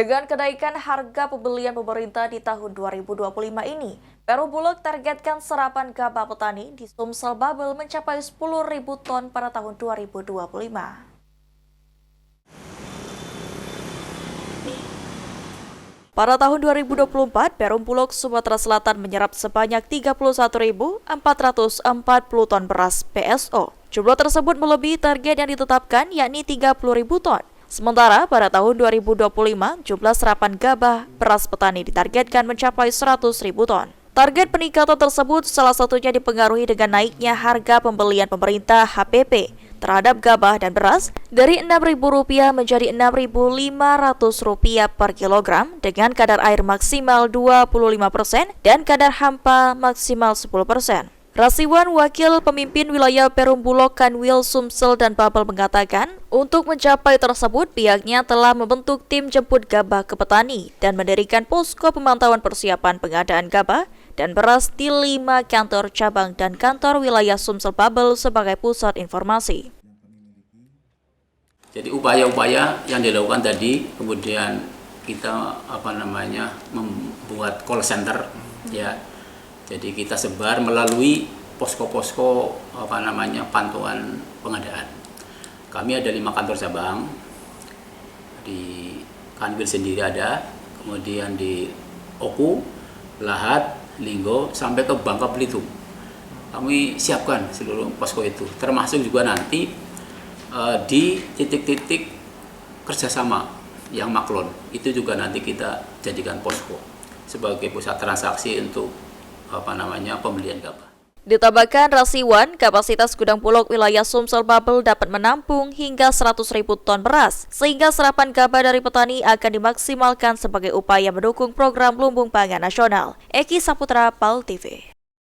Dengan kenaikan harga pembelian pemerintah di tahun 2025 ini, Perum Bulog targetkan serapan gabah petani di Sumsel Babel mencapai 10.000 ton pada tahun 2025. Pada tahun 2024, Perum Bulog Sumatera Selatan menyerap sebanyak 31.440 ton beras PSO. Jumlah tersebut melebihi target yang ditetapkan, yakni 30.000 ton. Sementara pada tahun 2025, jumlah serapan gabah beras petani ditargetkan mencapai 100.000 ton. Target peningkatan tersebut salah satunya dipengaruhi dengan naiknya harga pembelian pemerintah HPP terhadap gabah dan beras dari Rp6.000 menjadi Rp6.500 per kilogram dengan kadar air maksimal 25% dan kadar hampa maksimal 10%. Rasiwan, Wakil Pemimpin Wilayah Perum Bulog Kanwil Sumsel dan Babel mengatakan, untuk mencapai tersebut pihaknya telah membentuk tim jemput gabah ke petani dan mendirikan posko pemantauan persiapan pengadaan gabah dan beras di 5 kantor cabang dan kantor wilayah Sumsel Babel sebagai pusat informasi. Jadi upaya-upaya yang dilakukan tadi, kemudian kita membuat call center ya. Jadi kita sebar melalui posko-posko pantauan pengadaan. Kami ada 5 kantor cabang, di Kanwil sendiri ada, kemudian di Oku, Lahat, Linggo, sampai ke Bangka Belitung. Kami siapkan seluruh posko itu, termasuk juga nanti di titik-titik kerjasama yang maklon, itu juga nanti kita jadikan posko sebagai pusat transaksi untuk pembelian gabah. Ditambahkan Rasiwan, kapasitas gudang Bulog wilayah Sumsel Babel dapat menampung hingga 100.000 ton beras, sehingga serapan gabah dari petani akan dimaksimalkan sebagai upaya mendukung program lumbung pangan nasional. Eki Saputra, PAL TV.